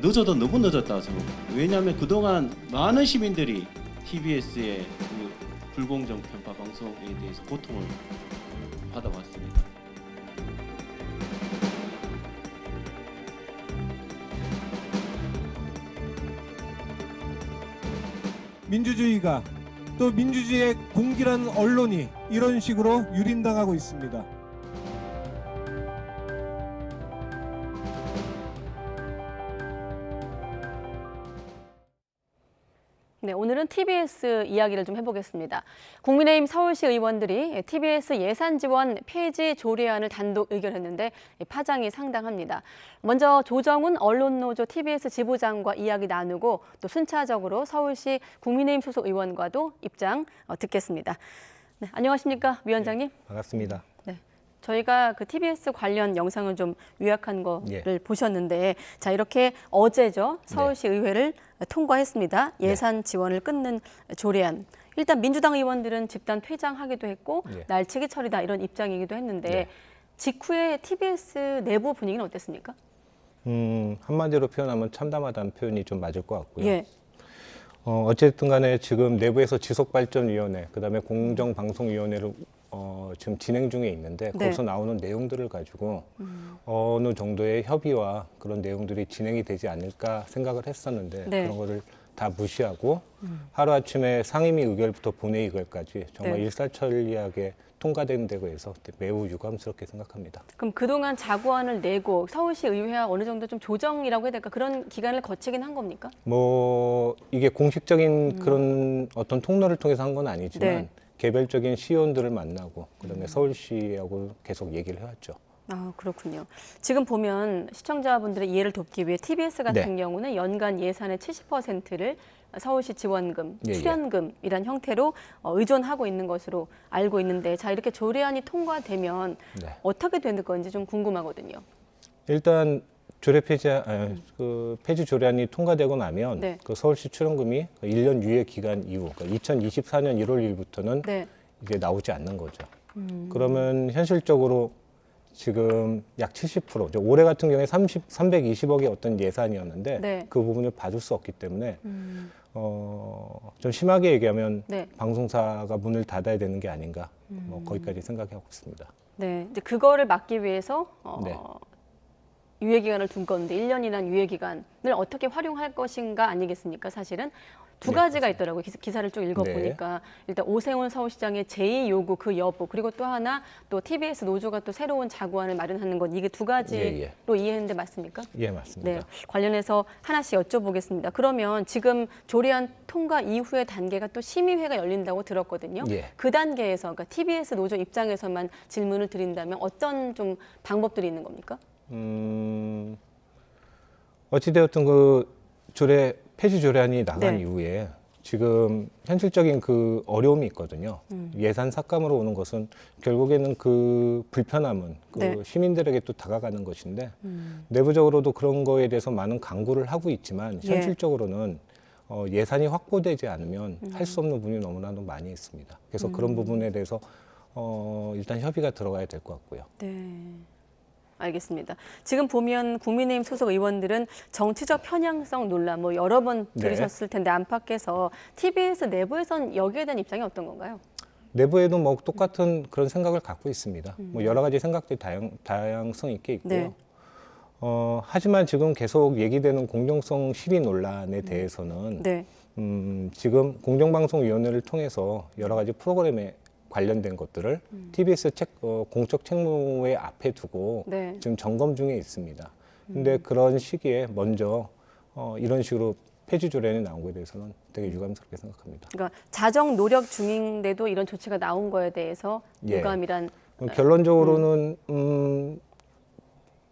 늦어도 너무 늦었다고 생각합니다. 왜냐하면 그동안 많은 시민들이 TBS의 그 불공정 편파 방송에 대해서 고통을 받아왔습니다. 민주주의가 또 민주주의의 공기란 언론이 이런 식으로 유린당하고 있습니다. 네, 오늘은 TBS 이야기를 좀 해보겠습니다. 국민의힘 서울시 의원들이 TBS 예산 지원 폐지 조례안을 단독 의결했는데 파장이 상당합니다. 먼저 조정훈 언론노조 TBS 지부장과 이야기 나누고 또 순차적으로 서울시 국민의힘 소속 의원과도 입장 듣겠습니다. 네, 안녕하십니까, 위원장님? 네, 반갑습니다. 네. 저희가 그 TBS 관련 영상을 좀 요약한 거를 보셨는데, 자, 이렇게 어제죠, 서울시 의회를 통과했습니다. 예산 지원을 끊는 조례안. 일단 민주당 의원들은 집단 퇴장하기도 했고 날치기 처리다 이런 입장이기도 했는데 직후에 TBS 내부 분위기는 어땠습니까? 한마디로 표현하면 참담하다는 표현이 좀 맞을 것 같고요. 어쨌든 간에 지금 내부에서 지속발전위원회, 그다음에 공정방송위원회를 지금 진행 중에 있는데 거기서 나오는 내용들을 가지고 어느 정도의 협의와 그런 내용들이 진행이 되지 않을까 생각을 했었는데 그런 거를 다 무시하고 하루아침에 상임위 의결부터 본회의 의결까지 정말 일사천리하게 통과된 데고 해서 매우 유감스럽게 생각합니다. 그럼 그동안 자구안을 내고 서울시 의회와 어느 정도 좀 조정이라고 해야 될까? 그런 기간을 거치긴 한 겁니까? 뭐 이게 공식적인 그런 어떤 통로를 통해서 한 건 아니지만 개별적인 시의원들을 만나고 그다음에 서울시하고 계속 얘기를 해왔죠. 아, 그렇군요. 지금 보면 시청자분들의 이해를 돕기 위해 TBS 같은 경우는 연간 예산의 70%를 서울시 지원금, 출연금이란 형태로 의존하고 있는 것으로 알고 있는데, 자, 이렇게 조례안이 통과되면 어떻게 되는 건지 좀 궁금하거든요. 일단 그 폐지 조례안이 통과되고 나면 그 서울시 출연금이 1년 유예 기간 이후, 그러니까 2024년 1월 1일부터는 이제 나오지 않는 거죠. 그러면 현실적으로 지금 약 70%, 올해 같은 경우에 320억의 어떤 예산이었는데 그 부분을 받을 수 없기 때문에 좀 심하게 얘기하면 방송사가 문을 닫아야 되는 게 아닌가, 거기까지 생각하고 있습니다. 네, 이제 그거를 막기 위해서 유예기간을 둔 건데 1년이란 유예기간을 어떻게 활용할 것인가 아니겠습니까? 사실은 두 가지가 있더라고요. 기사를 쭉 읽어보니까 일단 오세훈 서울시장의 제2 요구 그 여부, 그리고 또 하나 또 TBS 노조가 또 새로운 자구안을 마련하는 것, 이게 두 가지로 이해했는데 맞습니까? 예, 맞습니다. 네, 관련해서 하나씩 여쭤보겠습니다. 그러면 지금 조례안 통과 이후의 단계가 또 심의회가 열린다고 들었거든요. 그 단계에서, 그러니까 TBS 노조 입장에서만 질문을 드린다면 어떤 좀 방법들이 있는 겁니까? 어찌되었든 그 폐지 조례안이 나간 이후에 지금 현실적인 그 어려움이 있거든요. 예산 삭감으로 오는 것은 결국에는 그 불편함은 그 시민들에게 또 다가가는 것인데 내부적으로도 그런 거에 대해서 많은 강구를 하고 있지만 현실적으로는 예산이 확보되지 않으면 할 수 없는 부분이 너무나도 많이 있습니다. 그래서 그런 부분에 대해서 일단 협의가 들어가야 될 것 같고요. 알겠습니다. 지금 보면 국민의힘 소속 의원들은 정치적 편향성 논란 뭐 여러 번 들으셨을 텐데 안팎에서 TBS 내부에선 여기에 대한 입장이 어떤 건가요? 내부에도 뭐 똑같은 그런 생각을 갖고 있습니다. 뭐 여러 가지 생각들이 다양성 있게 있고요. 하지만 지금 계속 얘기되는 공정성 실의 논란에 대해서는 지금 공정방송위원회를 통해서 여러 가지 프로그램에 관련된 것들을 TBS 공적 책무의 앞에 두고 지금 점검 중에 있습니다. 근데 그런 시기에 먼저 이런 식으로 폐지 조례안이 나온 거에 대해서는 되게 유감스럽게 생각합니다. 그러니까 자정 노력 중인데도 이런 조치가 나온 거에 대해서 유감이란 결론적으로는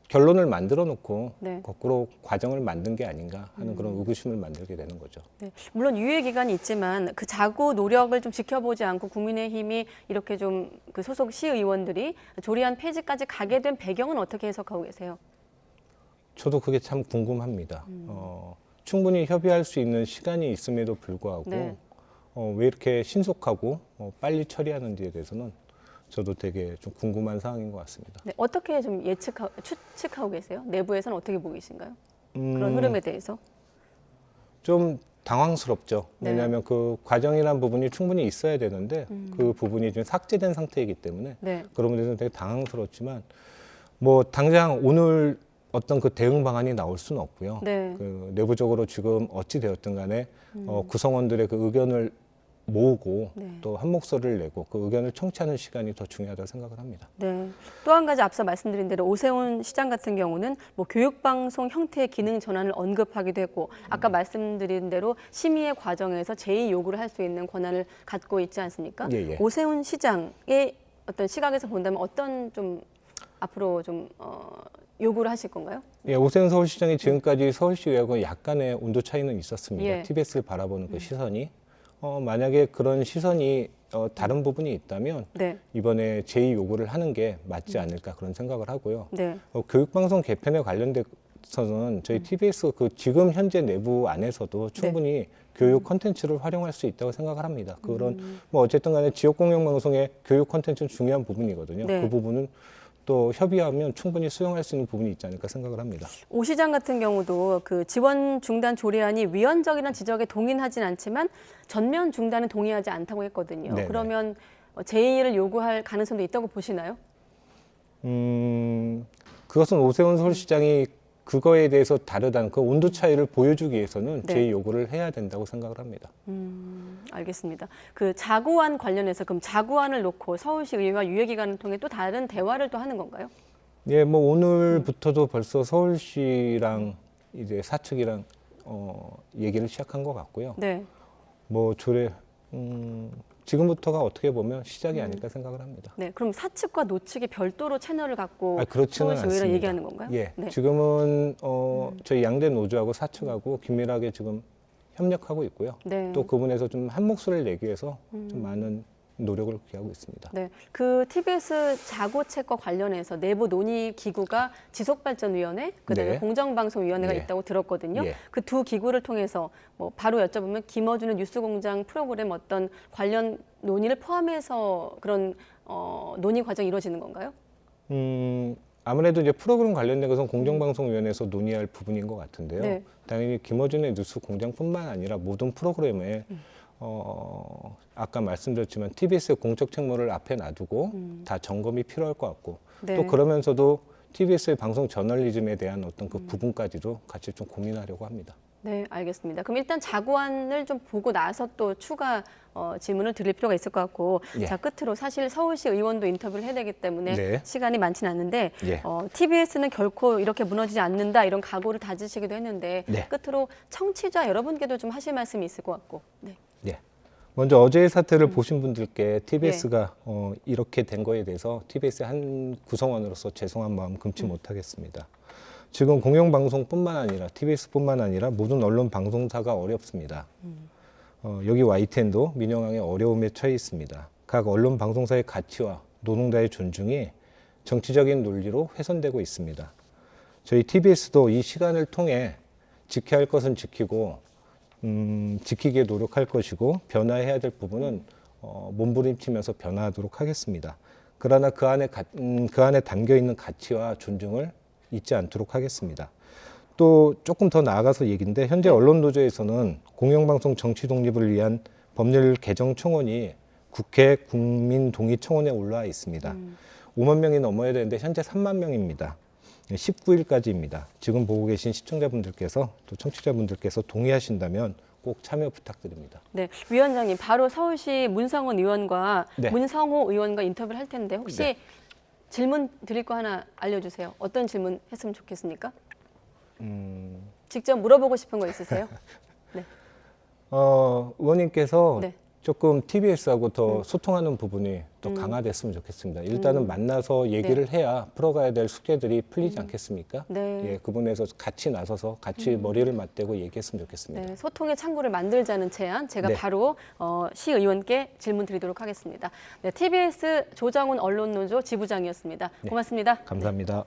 결론을 만들어 놓고 거꾸로 과정을 만든 게 아닌가 하는 그런 의구심을 만들게 되는 거죠. 물론 유예 기간이 있지만 그 자구 노력을 좀 지켜보지 않고 국민의힘이 이렇게 좀 그 소속 시의원들이 조례안 폐지까지 가게 된 배경은 어떻게 해석하고 계세요? 저도 그게 참 궁금합니다. 충분히 협의할 수 있는 시간이 있음에도 불구하고 왜 이렇게 신속하고 빨리 처리하는지에 대해서는 저도 되게 좀 궁금한 상황인 것 같습니다. 어떻게 좀 추측하고 계세요? 내부에서는 어떻게 보고 계신가요? 그런 흐름에 대해서? 좀 당황스럽죠. 네. 왜냐하면 그 과정이란 부분이 충분히 있어야 되는데 그 부분이 지금 삭제된 상태이기 때문에 네. 그런 부분에서 되게 당황스럽지만 뭐 당장 오늘 어떤 그 대응 방안이 나올 수는 없고요. 네. 그 내부적으로 지금 어찌 되었든 간에 구성원들의 그 의견을 모으고 네. 또 한 목소리를 내고 그 의견을 청취하는 시간이 더 중요하다고 생각을 합니다. 네. 또 한 가지 앞서 말씀드린 대로 오세훈 시장 같은 경우는 뭐 교육방송 형태의 기능 전환을 언급하기도 했고 아까 말씀드린 대로 심의의 과정에서 제의 요구를 할 수 있는 권한을 갖고 있지 않습니까? 예, 예. 오세훈 시장의 어떤 시각에서 본다면 어떤 좀 앞으로 좀 요구를 하실 건가요? 예, 오세훈 서울시장이 지금까지 서울시의회하고 약간의 온도 차이는 있었습니다. 예. TBS를 바라보는 그 시선이 만약에 그런 시선이 다른 부분이 있다면 네. 이번에 제의 요구를 하는 게 맞지 않을까 그런 생각을 하고요. 네. 교육방송 개편에 관련돼서는 저희 TBS 그 지금 현재 내부 안에서도 충분히 교육 콘텐츠를 활용할 수 있다고 생각을 합니다. 그런 뭐 어쨌든 간에 지역 공영 방송의 교육 콘텐츠는 중요한 부분이거든요. 네. 그 부분은 또 협의하면 충분히 수용할 수 있는 부분이 있지 않을까 생각을 합니다. 오 시장 같은 경우도 그 지원 중단 조례안이 위헌적이라는 지적에 동의는 하진 않지만 전면 중단은 동의하지 않다고 했거든요. 네네. 그러면 제의를 요구할 가능성도 있다고 보시나요? 그것은 오세훈 서울시장이 그거에 대해서 다르다는 그 온도 차이를 보여주기 위해서는 네. 제의 요구를 해야 된다고 생각을 합니다. 알겠습니다. 그 자구안 관련해서 그럼 자구안을 놓고 서울시 의회와 유예기관을 통해 또 다른 대화를 또 하는 건가요? 예, 뭐 오늘부터도 벌써 서울시랑 이제 사측이랑 얘기를 시작한 것 같고요. 네. 뭐 조례 지금부터가 어떻게 보면 시작이 아닐까 생각을 합니다. 네. 그럼 사측과 노측이 별도로 채널을 갖고 그렇지는 서울시 의회랑 않습니다. 얘기하는 건가요? 예, 네. 지금은 저희 양대 노조하고 사측하고 긴밀하게 지금 협력하고 있고요. 네. 또 그분에서 좀 한 목소리를 내기 위해서 좀 많은 노력을 기하고 있습니다. 네, 그 TBS 자고책과 관련해서 내부 논의 기구가 지속발전위원회, 그다음에 네. 공정방송위원회가 예. 있다고 들었거든요. 예. 그 두 기구를 통해서 뭐 바로 여쭤보면 김어준의 뉴스공장 프로그램 어떤 관련 논의를 포함해서 그런 논의 과정이 이루어지는 건가요? 아무래도 이제 프로그램 관련된 것은 공정방송위원회에서 논의할 부분인 것 같은데요. 네. 당연히 김어준의 뉴스 공장뿐만 아니라 모든 프로그램에 아까 말씀드렸지만 TBS의 공적 책무를 앞에 놔두고 다 점검이 필요할 것 같고 네. 또 그러면서도 TBS의 방송 저널리즘에 대한 어떤 그 부분까지도 같이 좀 고민하려고 합니다. 네, 알겠습니다. 그럼 일단 자구안을 좀 보고 나서 또 추가 질문을 드릴 필요가 있을 것 같고 예. 자 끝으로 사실 서울시 의원도 인터뷰를 해야 되기 때문에 네. 시간이 많지는 않는데 예. TBS는 결코 이렇게 무너지지 않는다 이런 각오를 다지시기도 했는데 네. 끝으로 청취자 여러분께도 좀 하실 말씀이 있을 것 같고 네. 예. 먼저 어제의 사태를 보신 분들께 TBS가 예. 이렇게 된 거에 대해서 TBS의 한 구성원으로서 죄송한 마음 금치 못하겠습니다. 지금 공영방송뿐만 아니라 TBS뿐만 아니라 모든 언론 방송사가 어렵습니다. 여기 YTN도 민영항의 어려움에 처해 있습니다. 각 언론 방송사의 가치와 노동자의 존중이 정치적인 논리로 훼손되고 있습니다. 저희 TBS도 이 시간을 통해 지켜야 할 것은 지키고 지키기에 노력할 것이고 변화해야 될 부분은 몸부림치면서 변화하도록 하겠습니다. 그러나 그 안에 담겨 있는 가치와 존중을 잊지 않도록 하겠습니다. 또 조금 더 나아가서 얘기인데 현재 언론노조에서는 공영방송 정치 독립을 위한 법률 개정 청원이 국회 국민동의청원에 올라와 있습니다. 5만 명이 넘어야 되는데 현재 3만 명입니다. 19일까지입니다. 지금 보고 계신 시청자분들께서 또 청취자분들께서 동의하신다면 꼭 참여 부탁드립니다. 네, 위원장님 바로 서울시 문성원 의원과 네. 문성호 의원과 인터뷰를 할 텐데 혹시 네. 질문 드릴 거 하나 알려주세요. 어떤 질문 했으면 좋겠습니까? 직접 물어보고 싶은 거 있으세요? 네. 의원님께서 네. 조금 TBS하고 더 소통하는 부분이 더 강화됐으면 좋겠습니다. 일단은 만나서 얘기를 해야 풀어가야 될 숙제들이 풀리지 않겠습니까? 네. 예, 그 부분에서 같이 나서서 같이 머리를 맞대고 얘기했으면 좋겠습니다. 네, 소통의 창구를 만들자는 제안 제가 네. 바로 시의원께 질문 드리도록 하겠습니다. 네, TBS 조정훈 언론노조 지부장이었습니다. 고맙습니다. 감사합니다.